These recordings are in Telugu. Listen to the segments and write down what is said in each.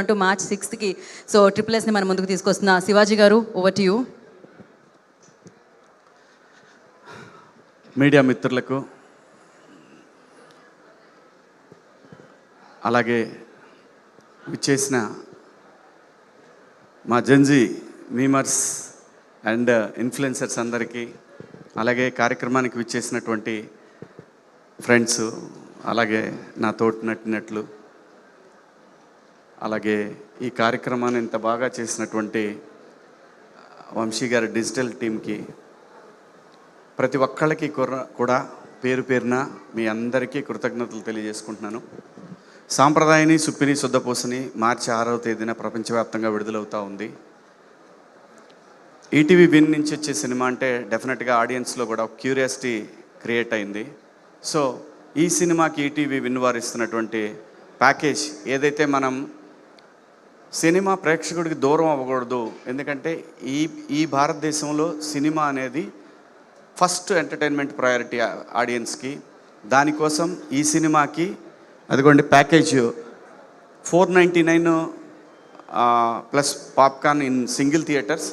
అంటూ మార్చ్ 6కి సో ట్రిపుల్-ఎస్ని మన ముందుకు తీసుకొస్తున్న శివాజీ గారు, ఓవర్ టు యూ. మీడియా మిత్రులకు, అలాగే విచ్చేసిన మా జెన్జీ మీమర్స్ అండ్ ఇన్ఫ్లుయెన్సర్స్ అందరికీ, అలాగే కార్యక్రమానికి విచ్చేసినటువంటి ఫ్రెండ్స్, అలాగే నా తోటి నటినట్లు, అలాగే ఈ కార్యక్రమాన్ని ఇంత బాగా చేసినటువంటి వంశీ గారి డిజిటల్ టీంకి, ప్రతి ఒక్కళ్ళకి కూడా పేరు పేరున మీ అందరికీ కృతజ్ఞతలు తెలియజేసుకుంటున్నాను. సాంప్రదాయని సుప్పిని శుద్ధపూసని మార్చి 6వ తేదీన ప్రపంచవ్యాప్తంగా విడుదలవుతూ ఉంది. ఈటీవీ విన్ నుంచి వచ్చే సినిమా అంటే డెఫినెట్గా ఆడియన్స్లో కూడా ఒక క్యూరియాసిటీ క్రియేట్ అయింది. సో ఈ సినిమాకి ఈటీవీ విన్ వారు ఇస్తున్నటువంటి ప్యాకేజ్ ఏదైతే, మనం సినిమా ప్రేక్షకుడికి దూరం అవ్వకూడదు, ఎందుకంటే ఈ భారతదేశంలో సినిమా అనేది ఫస్ట్ ఎంటర్టైన్మెంట్ ప్రయారిటీ ఆడియన్స్కి. దానికోసం ఈ సినిమాకి అదిగోండి package 499 plus popcorn in single theatres,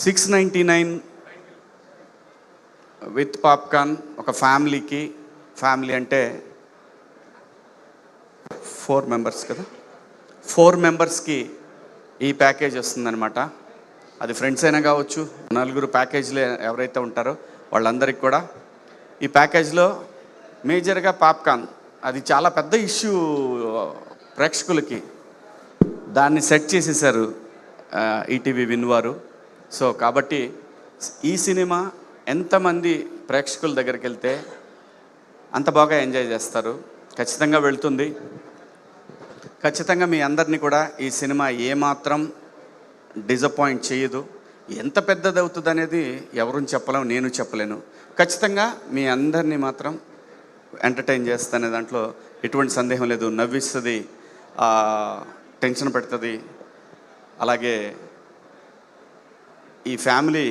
699 with popcorn ఒక ఫ్యామిలీకి. ఫ్యామిలీ అంటే 4 మెంబర్స్ కదా, 4 మెంబర్స్కి ఈ ప్యాకేజ్ వస్తుందన్నమాట. అది ఫ్రెండ్స్ అయినా కావచ్చు, 4 ప్యాకేజ్లో ఎవరైతే ఉంటారో వాళ్ళందరికీ కూడా ఈ ప్యాకేజ్లో మేజర్గా పాప్కార్న్, అది చాలా పెద్ద ఇష్యూ ప్రేక్షకులకి, దాన్ని సెట్ చేసేసారు ఈటీవీ విన్ వారు. సో కాబట్టి ఈ సినిమా ఎంతమంది ప్రేక్షకుల దగ్గరికి వెళ్తే అంత బాగా ఎంజాయ్ చేస్తారు. ఖచ్చితంగా వెళ్తుంది. ఖచ్చితంగా మీ అందరినీ కూడా ఈ సినిమా ఏమాత్రం డిసప్పాయింట్ చేయదు. ఎంత పెద్దది అవుతుంది అనేది ఎవరూ చెప్పలేము, నేను చెప్పలేను. ఖచ్చితంగా మీ అందరినీ మాత్రం ఎంటర్టైన్ చేస్తానే దాంట్లో ఎటువంటి సందేహం లేదు. నవ్విస్తుంది, టెన్షన్ పెడుతుంది. అలాగే ఈ ఫ్యామిలీ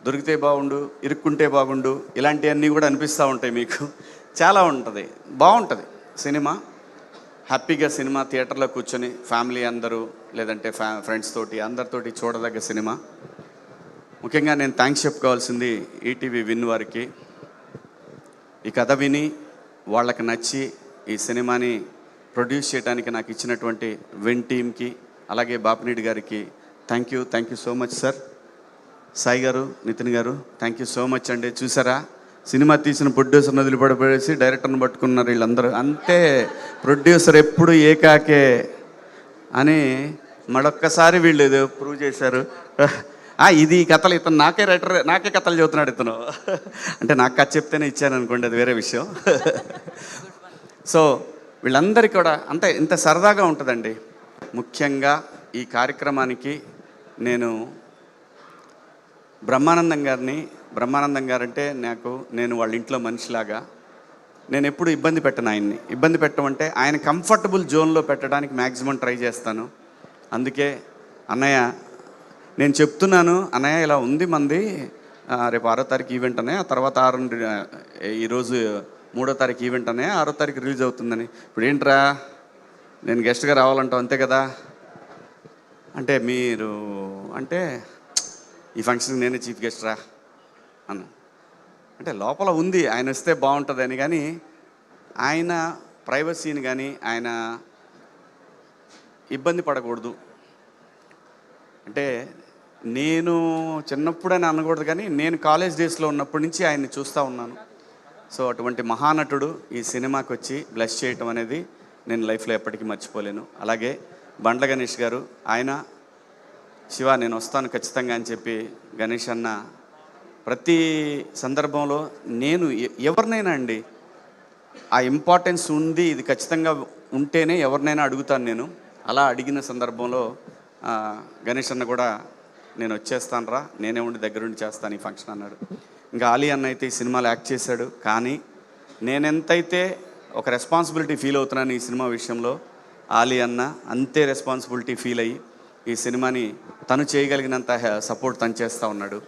దొరికితే బాగుండు, ఇరుక్కుంటే బాగుండు, ఇలాంటివన్నీ కూడా అనిపిస్తూ ఉంటాయి మీకు. చాలా ఉంటుంది, బాగుంటుంది సినిమా. హ్యాపీగా సినిమా థియేటర్లో కూర్చొని ఫ్యామిలీ అందరూ, లేదంటే ఫ్రెండ్స్ తోటి అందరితోటి చూడదగ్గ సినిమా. ముఖ్యంగా నేను థ్యాంక్స్ చెప్పుకోవాల్సింది ఈటీవీ విన్ వారికి. ఈ కథ విని వాళ్ళకి నచ్చి ఈ సినిమాని ప్రొడ్యూస్ చేయడానికి నాకు ఇచ్చినటువంటి విన్ టీమ్కి, అలాగే బాపినీడి గారికి thank you so much sir. Sai గారు, నితిన్ గారు, థ్యాంక్ యూ సో మచ్ అండి. చూసారా, సినిమా తీసిన ప్రొడ్యూసర్ని వదిలిపడిపోయేసి డైరెక్టర్ని పట్టుకున్నారు వీళ్ళందరూ. అంతే, ప్రొడ్యూసర్ ఎప్పుడు ఏకాకే అని మరొక్కసారి వీళ్ళు ఏదో ప్రూవ్ చేశారు. ఇది కథలు, ఇతను నాకే కథలు చెబుతున్నాడు ఇతను. అంటే నాకు కథ చెప్తేనే ఇచ్చాను అనుకోండి, అది వేరే విషయం. సో వీళ్ళందరికీ కూడా అంతే, ఇంత సరదాగా ఉంటుందండి. ముఖ్యంగా ఈ కార్యక్రమానికి నేను బ్రహ్మానందం గారంటే నేను వాళ్ళ ఇంట్లో మనిషిలాగా. నేను ఎప్పుడు ఇబ్బంది పెట్టను ఆయన్ని. ఇబ్బంది పెట్టమంటే ఆయన కంఫర్టబుల్ జోన్లో పెట్టడానికి మ్యాక్సిమం ట్రై చేస్తాను. అందుకే అన్నయ్య నేను చెప్తున్నాను, అన్నయ్య ఇలా ఉంది మంది, రేపు 6వ తారీఖు ఈవెంట్ అనే, ఆ తర్వాత ఈరోజు 3వ తారీఖు ఈవెంట్ అనే, 6వ తారీఖు రిలీజ్ అవుతుందని. ఇప్పుడు ఏంట్రా నేను గెస్ట్గా రావాలంటావు అంతే కదా అంటే, మీరు అంటే ఈ ఫంక్షన్కి నేనే చీఫ్ గెస్ట్ రా అన్న. అంటే లోపల ఉంది ఆయన వస్తే బాగుంటుందని, కానీ ఆయన ప్రైవసీని కానీ ఆయన ఇబ్బంది పడకూడదు. అంటే నేను చిన్నప్పుడని అనకూడదు, కానీ నేను కాలేజ్ డేస్లో ఉన్నప్పటి నుంచి ఆయన్ని చూస్తూ ఉన్నాను. సో అటువంటి మహానటుడు ఈ సినిమాకి వచ్చి బ్లెస్ చేయటం అనేది నేను లైఫ్లో ఎప్పటికీ మర్చిపోలేను. అలాగే బండ్ల గణేష్ గారు, ఆయన శివ నేను వస్తాను ఖచ్చితంగా అని చెప్పి గణేష్ అన్న ప్రతి సందర్భంలో, నేను ఎవరినైనా అండి ఆ ఇంపార్టెన్స్ ఉంది, ఇది ఖచ్చితంగా ఉంటేనే ఎవరినైనా అడుగుతాను నేను. అలా అడిగిన సందర్భంలో గణేష్ అన్న కూడా నేను వచ్చేస్తాను రా, నేనే ఉండి దగ్గరుండి చేస్తాను ఈ ఫంక్షన్ అన్నాడు. ఇంకా ఆలీ అన్న అయితే ఈ సినిమాలో యాక్ట్ చేశాడు, కానీ నేనెంతైతే ఒక రెస్పాన్సిబిలిటీ ఫీల్ అవుతున్నాను ఈ సినిమా విషయంలో, ఆలీ అన్న అంతే రెస్పాన్సిబిలిటీ ఫీల్ అయ్యి ఈ సినిమాని తను చేయగలిగినంత సపోర్ట్ తను చేస్తూ ఉన్నాడు.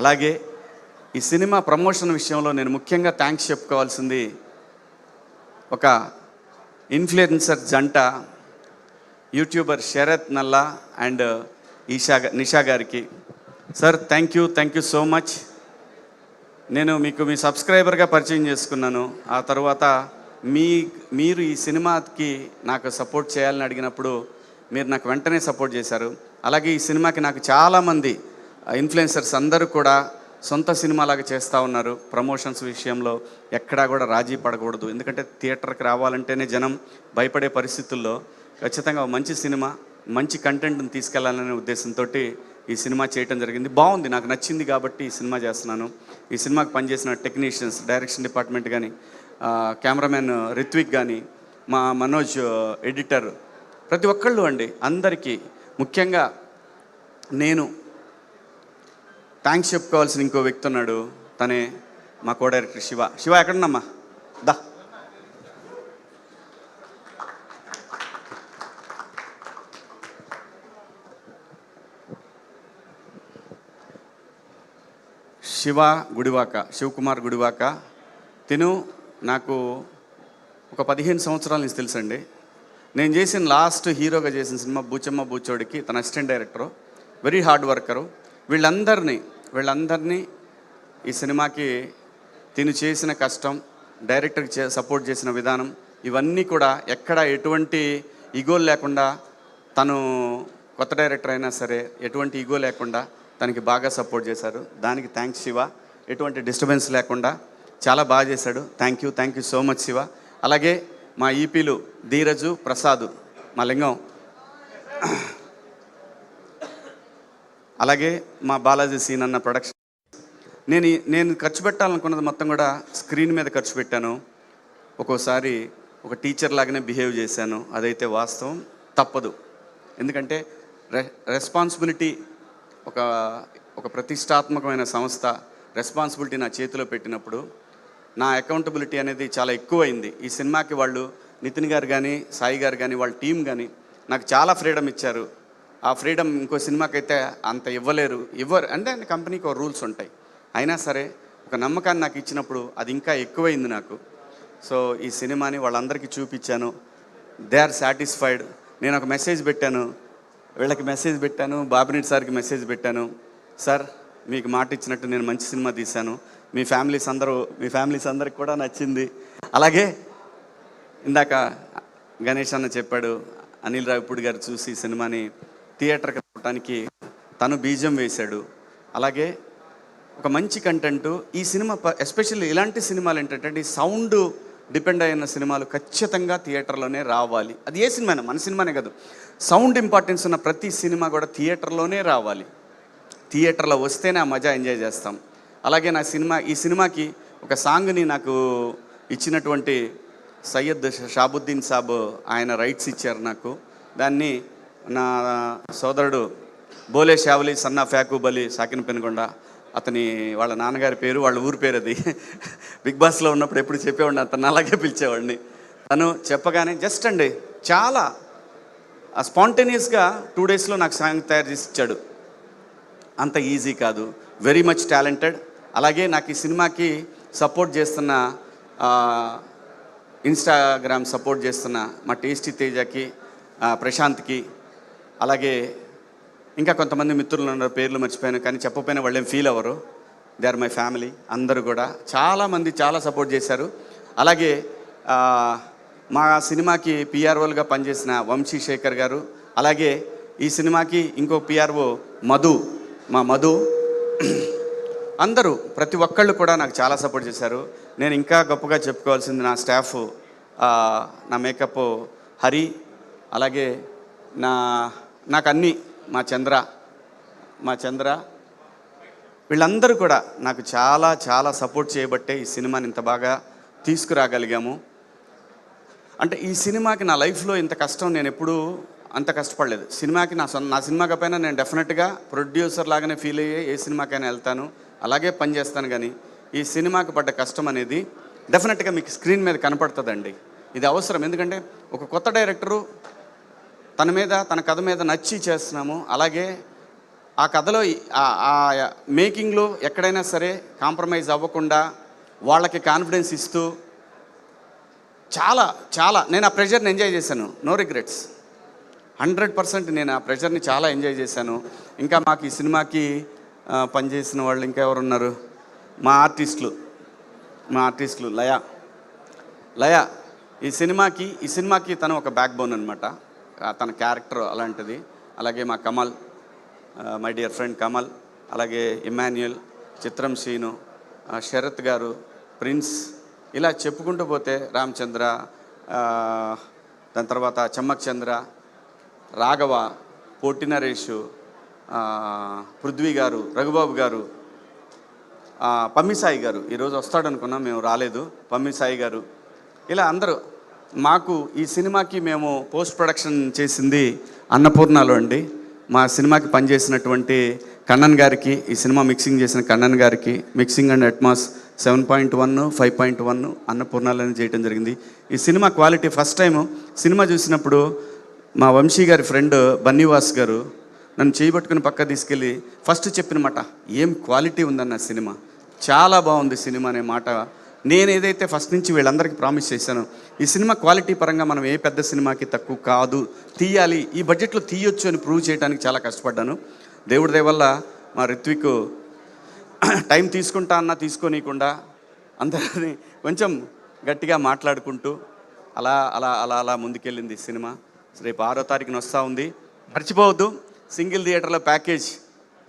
అలాగే ఈ సినిమా ప్రమోషన్ విషయంలో నేను ముఖ్యంగా థ్యాంక్స్ చెప్పుకోవాల్సింది ఒక ఇన్ఫ్లుయెన్సర్ జంట యూట్యూబర్ శరత్ నల్లా అండ్ నిషా గారికి, sir thank you so much. నేను మీకు మీ సబ్స్క్రైబర్గా పరిచయం చేసుకున్నాను. ఆ తర్వాత మీరు ఈ సినిమాకి నాకు సపోర్ట్ చేయాలని అడిగినప్పుడు మీరు నాకు వెంటనే సపోర్ట్ చేశారు. అలాగే ఈ సినిమాకి నాకు చాలామంది ఇన్ఫ్లుయెన్సర్స్ అందరూ కూడా సొంత సినిమాలాగా చేస్తూ ఉన్నారు. ప్రమోషన్స్ విషయంలో ఎక్కడా కూడా రాజీ పడకూడదు. ఎందుకంటే థియేటర్కి రావాలంటేనే జనం భయపడే పరిస్థితుల్లో ఖచ్చితంగా మంచి సినిమా, మంచి కంటెంట్ని తీసుకెళ్లాలనే ఉద్దేశంతో ఈ సినిమా చేయటం జరిగింది. బాగుంది, నాకు నచ్చింది కాబట్టి ఈ సినిమా చేస్తున్నాను. ఈ సినిమాకి పనిచేసిన టెక్నీషియన్స్, డైరెక్షన్ డిపార్ట్మెంట్ కానీ, కెమెరామెన్ రిత్విక్ కానీ, మా మనోజ్ ఎడిటర్, ప్రతి ఒక్కళ్ళు అండి, అందరికీ ముఖ్యంగా నేను థ్యాంక్స్ చెప్పుకోవాల్సిన ఇంకో వ్యక్తి ఉన్నాడు. తనే మా కో డైరెక్టర్ శివ ఎక్కడున్నామ్మా దా. శివకుమార్ గుడివాక. తిను నాకు ఒక 15 సంవత్సరాల నుంచి తెలుసండి. నేను చేసిన లాస్ట్ హీరోగా చేసిన సినిమా బూచమ్మ బూచోడికి తన assistant director, very hard worker. వీళ్ళందరినీ ఈ సినిమాకి తిను చేసిన కష్టం, డైరెక్టర్కి సపోర్ట్ చేసిన విధానం, ఇవన్నీ కూడా ఎక్కడ ఎటువంటి ఈగోలు లేకుండా, తను కొత్త డైరెక్టర్ అయినా సరే ఎటువంటి ఈగో లేకుండా తనకి బాగా సపోర్ట్ చేశారు. దానికి థ్యాంక్స్ శివ. ఎటువంటి డిస్టర్బెన్స్ లేకుండా చాలా బాగా చేశాడు. Thank you so much Shiva. అలాగే మా ఈపీలు ధీరజు, ప్రసాద్, మా లింగం, అలాగే మా బాలాజీ సీన్ అన్న ప్రొడక్షన్. నేను ఖర్చు పెట్టాలనుకున్నది మొత్తం కూడా స్క్రీన్ మీద ఖర్చు పెట్టాను. ఒక్కోసారి ఒక టీచర్ లాగానే బిహేవ్ చేశాను. అదైతే వాస్తవం, తప్పదు. ఎందుకంటే రెస్పాన్సిబిలిటీ, ఒక ప్రతిష్టాత్మకమైన సంస్థ రెస్పాన్సిబిలిటీ నా చేతిలో పెట్టినప్పుడు నా అకౌంటబిలిటీ అనేది చాలా ఎక్కువైంది. ఈ సినిమాకి వాళ్ళు నితిన్ గారు కానీ, సాయి గారు కానీ, వాళ్ళ టీం కానీ నాకు చాలా ఫ్రీడమ్ ఇచ్చారు. ఆ ఫ్రీడమ్ ఇంకో సినిమాకి అయితే అంత ఇవ్వరు. అంటే కంపెనీకి ఒక రూల్స్ ఉంటాయి. అయినా సరే ఒక నమ్మకాన్ని నాకు ఇచ్చినప్పుడు అది ఇంకా ఎక్కువైంది నాకు. సో ఈ సినిమాని వాళ్ళందరికీ చూపించాను. They are satisfied. నేను ఒక మెసేజ్ పెట్టాను, వీళ్ళకి మెసేజ్ పెట్టాను, బాబినేని సార్కి మెసేజ్ పెట్టాను. సార్, మీకు మాట ఇచ్చినట్టు నేను మంచి సినిమా తీశాను, మీ ఫ్యామిలీస్ అందరికి కూడా నచ్చింది. అలాగే ఇందాక గణేష్ అన్న చెప్పాడు, అనిల్ రావిపూడి గారు చూసి సినిమాని థియేటర్కి రావడానికి తను బీజం వేశాడు. అలాగే ఒక మంచి కంటెంట్ ఈ సినిమా, ఎస్పెషల్లీ ఇలాంటి సినిమాలు ఏంటంటే ఈ సౌండ్ డిపెండ్ అయిన సినిమాలు ఖచ్చితంగా థియేటర్లోనే రావాలి. అది ఏ సినిమానే, మన సినిమానే కాదు, సౌండ్ ఇంపార్టెన్స్ ఉన్న ప్రతి సినిమా కూడా థియేటర్లోనే రావాలి. థియేటర్లో వస్తేనే ఆ మజా ఎంజాయ్ చేస్తాం. అలాగే ఈ సినిమాకి ఒక సాంగ్ని నాకు ఇచ్చినటువంటి సయ్యద్ షాబుద్దీన్ సాబ్, ఆయన రైట్స్ ఇచ్చారు నాకు. దాన్ని నా సోదరుడు బోలే షావలి సన్నా ఫ్యాకూబలి సాకిన్ పెనుగొండ, వాళ్ళ నాన్నగారి పేరు, వాళ్ళ ఊరి పేరు అది. బిగ్ బాస్లో ఉన్నప్పుడు ఎప్పుడు చెప్పేవాడిని, అతను అలాగే పిలిచేవాడిని. తను చెప్పగానే జస్ట్ అండి చాలా స్పాంటేనియస్గా 2 డేస్లో నాకు సాంగ్ తయారు చేసి ఇచ్చాడు. అంత ఈజీ కాదు, వెరీ మచ్ టాలెంటెడ్. అలాగే నాకు ఈ సినిమాకి సపోర్ట్ చేస్తున్న, ఇన్స్టాగ్రామ్ సపోర్ట్ చేస్తున్న మా టేస్టీ తేజకి, ప్రశాంత్కి, అలాగే ఇంకా కొంతమంది మిత్రులు ఉన్నారు, పేర్లు మర్చిపోయాను, కానీ చెప్పకపోయినా వాళ్ళేం ఫీల్ అవ్వరు. They are my family. అందరూ కూడా చాలామంది చాలా సపోర్ట్ చేశారు. అలాగే మా సినిమాకి పిఆర్ఓలుగా పనిచేసిన వంశీ శేఖర్ గారు, అలాగే ఈ సినిమాకి ఇంకో పిఆర్ఓ మధు, అందరూ ప్రతి ఒక్కళ్ళు కూడా నాకు చాలా సపోర్ట్ చేశారు. నేను ఇంకా గొప్పగా చెప్పుకోవాల్సింది నా స్టాఫ్, నా మేకప్ హరి, అలాగే నాకు అన్నీ మా చంద్ర, వీళ్ళందరూ కూడా నాకు చాలా చాలా సపోర్ట్ చేయబట్టే ఈ సినిమాని ఇంత బాగా తీసుకురాగలిగాము. అంటే ఈ సినిమాకి నా లైఫ్లో ఇంత కష్టం నేను ఎప్పుడూ అంత కష్టపడలేదు. సినిమాకి నా సినిమాకి పైన నేను డెఫినెట్గా ప్రొడ్యూసర్ లాగానే ఫీల్ అయ్యే ఏ సినిమాకైనా వెళ్తాను, అలాగే పనిచేస్తాను. కానీ ఈ సినిమాకి పడ్డ కష్టం అనేది డెఫినెట్గా మీకు స్క్రీన్ మీద కనపడుతుందండి. ఇది అవసరం. ఎందుకంటే ఒక కొత్త డైరెక్టరు తన కథ మీద నచ్చి చేస్తున్నాము. అలాగే ఆ కథలో ఆ మేకింగ్లో ఎక్కడైనా సరే కాంప్రమైజ్ అవ్వకుండా వాళ్ళకి కాన్ఫిడెన్స్ ఇస్తూ చాలా చాలా నేను ఆ ప్రెషర్ని ఎంజాయ్ చేశాను. No regrets. 100% నేను ఆ ప్రెషర్ని చాలా ఎంజాయ్ చేశాను. ఇంకా మాకు ఈ సినిమాకి పనిచేసిన వాళ్ళు ఇంకా ఎవరున్నారు, మా ఆర్టిస్టులు లయ ఈ సినిమాకి తను ఒక బ్యాక్ బోన్ అనమాట. తన క్యారెక్టర్ అలాంటిది. అలాగే మా Kamal, my dear friend Kamal, అలాగే ఇమాన్యుయల్, చిత్రం శ్రీను, శరత్ గారు, ప్రిన్స్, ఇలా చెప్పుకుంటూ పోతే రామచంద్ర, దాని తర్వాత చమ్మక్ చంద్ర, రాఘవ, పొట్టి నరేషు, పృథ్వీ గారు, రఘుబాబు గారు, పమ్మిసాయి గారు. ఈరోజు వస్తాడు అనుకున్నాం, మేము రాలేదు. పమ్మిసాయి గారు, ఇలా అందరూ. మాకు ఈ సినిమాకి మేము పోస్ట్ ప్రొడక్షన్ చేసింది అన్నపూర్ణలో అండి. మా సినిమాకి పనిచేసినటువంటి కണ്ണన్ గారికి, ఈ సినిమా మిక్సింగ్ చేసిన కണ്ണన్ గారికి, మిక్సింగ్ అండ్ అట్మాస్ 7.1, 5.1 అన్నపూర్ణాలని చేయడం జరిగింది. ఈ cinema quality first time cinema చూసినప్పుడు మా వంశీ గారి ఫ్రెండ్ బన్నీవాస్ గారు నన్ను చేయబట్టుకుని పక్క తీసుకెళ్ళి ఫస్ట్ చెప్పిన మాట, ఏం క్వాలిటీ ఉందన్న సినిమా, చాలా బాగుంది సినిమా అనే మాట. నేను ఏదైతే ఫస్ట్ నుంచి వీళ్ళందరికీ ప్రామిస్ చేశాను, ఈ సినిమా క్వాలిటీ పరంగా మనం ఏ పెద్ద సినిమాకి తక్కువ కాదు, తీయాలి, ఈ బడ్జెట్లో తీయొచ్చు అని ప్రూవ్ చేయడానికి చాలా కష్టపడ్డాను. దేవుడి దయ వల్ల మా రిత్విక్ టైం తీసుకుంటా అన్నా తీసుకోనీయకుండా అందరినీ కొంచెం గట్టిగా మాట్లాడుకుంటూ అలా అలా అలా అలా ముందుకెళ్ళింది సినిమా. రేపు 6వ తారీఖున వస్తూ ఉంది. మర్చిపోవద్దు, సింగిల్ థియేటర్లో ప్యాకేజ్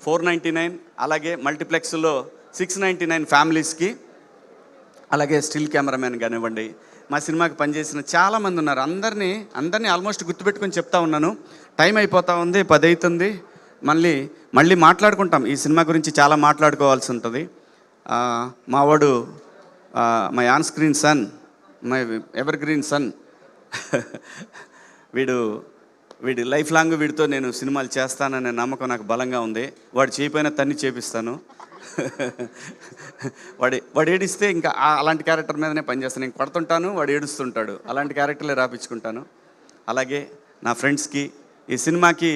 499, అలాగే మల్టీప్లెక్స్లో 699 ఫ్యామిలీస్కి, అలాగే స్టిల్ కెమెరామెన్ కానివ్వండి. మా సినిమాకి పనిచేసిన చాలామంది ఉన్నారు. అందరినీ ఆల్మోస్ట్ గుర్తుపెట్టుకొని చెప్తా ఉన్నాను. టైం అయిపోతూ ఉంది, 10 అవుతుంది. మళ్ళీ మాట్లాడుకుంటాం. ఈ సినిమా గురించి చాలా మాట్లాడుకోవాల్సి ఉంటుంది. మావాడు my on screen son, my evergreen son, వీడి లైఫ్ లాంగ్ వీడితో నేను సినిమాలు చేస్తాననే నమ్మకం నాకు బలంగా ఉంది. వాడు చేయపోయినా తన్ని చేపిస్తాను. వాడు ఏడిస్తే ఇంకా అలాంటి క్యారెక్టర్ మీదనే పనిచేస్తాను. నేను కొడుతుంటాను, వాడు ఏడుస్తుంటాడు, అలాంటి క్యారెక్టర్లే రాపించుకుంటాను. అలాగే నా ఫ్రెండ్స్కి, ఈ సినిమాకి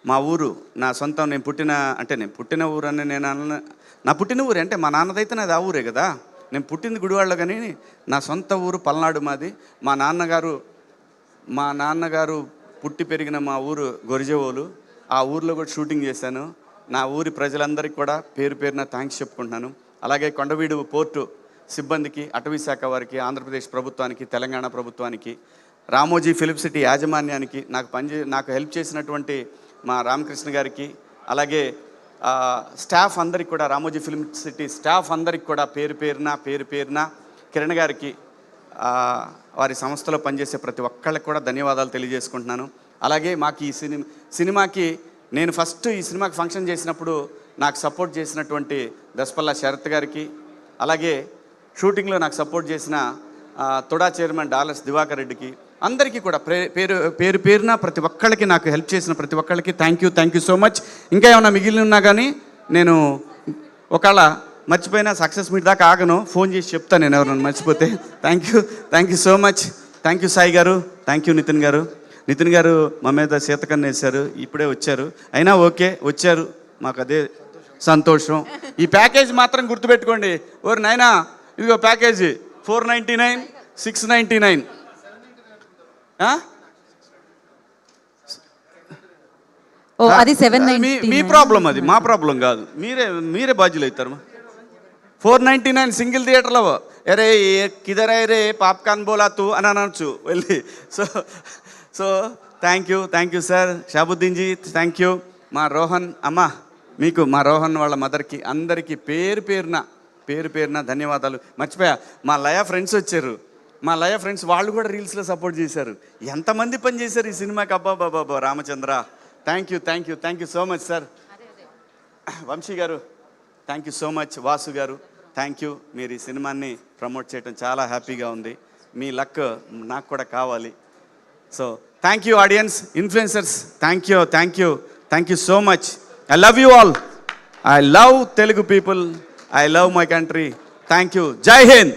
మా ఊరు నా సొంతం, నేను పుట్టిన ఊరు అని నా పుట్టిన ఊరే అంటే మా నాన్నదైతే నాది ఆ ఊరే కదా. నేను పుట్టింది గుడివాడలో, కానీ నా సొంత ఊరు పల్నాడు మాది. మా నాన్నగారు పుట్టి పెరిగిన మా ఊరు గొరిజేవోలు. ఆ ఊర్లో కూడా షూటింగ్ చేశాను. నా ఊరి ప్రజలందరికీ కూడా పేరు పేరున థ్యాంక్స్ చెప్పుకుంటున్నాను. అలాగే కొండవీడు పోర్టు సిబ్బందికి, అటవీ శాఖ వారికి, ఆంధ్రప్రదేశ్ ప్రభుత్వానికి, తెలంగాణ ప్రభుత్వానికి, రామోజీ ఫిలిం సిటీ యాజమాన్యానికి, నాకు హెల్ప్ చేసినటువంటి మా రామకృష్ణ గారికి, అలాగే స్టాఫ్ అందరికి కూడా, రామోజీ ఫిలిం సిటీ స్టాఫ్ అందరికి కూడా పేరు పేరున, కిరణ్ గారికి, వారి సంస్థలో పనిచేసే ప్రతి ఒక్కళ్ళకి కూడా ధన్యవాదాలు తెలియజేసుకుంటున్నాను. అలాగే మాకు ఈ సినిమాకి నేను ఫస్ట్ ఈ సినిమాకి ఫంక్షన్ చేసినప్పుడు నాకు సపోర్ట్ చేసినటువంటి దస్పల్లా శరత్ గారికి, అలాగే షూటింగ్లో నాకు సపోర్ట్ చేసిన తుడా చైర్మన్ డాలర్స్ దివాకర్ రెడ్డికి, అందరికీ కూడా పేరున ప్రతి ఒక్కళ్ళకి, నాకు హెల్ప్ చేసిన ప్రతి ఒక్కళ్ళకి థ్యాంక్ యూ సో మచ్. ఇంకా ఏమైనా మిగిలిన ఉన్నా కానీ నేను ఒకవేళ మర్చిపోయినా సక్సెస్ మీట్ దాకా ఆగను, ఫోన్ చేసి చెప్తాను నేను ఎవరైనా మర్చిపోతే. Thank you so much. Thank you Sai గారు, థ్యాంక్ యూ నితిన్ గారు మా మీద శీతకన్ను వేశారు, ఇప్పుడే వచ్చారు. అయినా ఓకే, వచ్చారు, మాకు అదే సంతోషం. ఈ ప్యాకేజ్ మాత్రం గుర్తుపెట్టుకోండి. ఓరు నాయనా, ఇదిగో ప్యాకేజీ 499, 699. అది 799. మీ ప్రాబ్లం అది, మా ప్రాబ్లం కాదు. మీరే బాధ్యులు అవుతారు. 499 సింగిల్ థియేటర్లో. అరే కిదర్ రే పాప్కార్న్ బోలా తూ అని అనొచ్చు వెళ్ళి. So thank you sir. Shahabuddin ji thank you. మా రోహన్ అమ్మ, మీకు, మా రోహన్ వాళ్ళ మదర్కి, అందరికీ పేరు పేరున ధన్యవాదాలు. మర్చిపోయా, మా లయ ఫ్రెండ్స్ వచ్చారు. మా లయ ఫ్రెండ్స్ వాళ్ళు కూడా రీల్స్లో సపోర్ట్ చేశారు. ఎంతమంది పని చేశారు ఈ సినిమాకి, అబ్బా Ramachandra. Thank you so much sir. Vamsi గారు thank you so much. Vasu గారు థ్యాంక్ యూ. మీరు ఈ సినిమాని ప్రమోట్ చేయడం చాలా హ్యాపీగా ఉంది. మీ లక్ నాకు కూడా కావాలి. So thank you audience, influencers, thank you so much. I love you all. I love Telugu people. I love my country. Thank you. జై హింద్.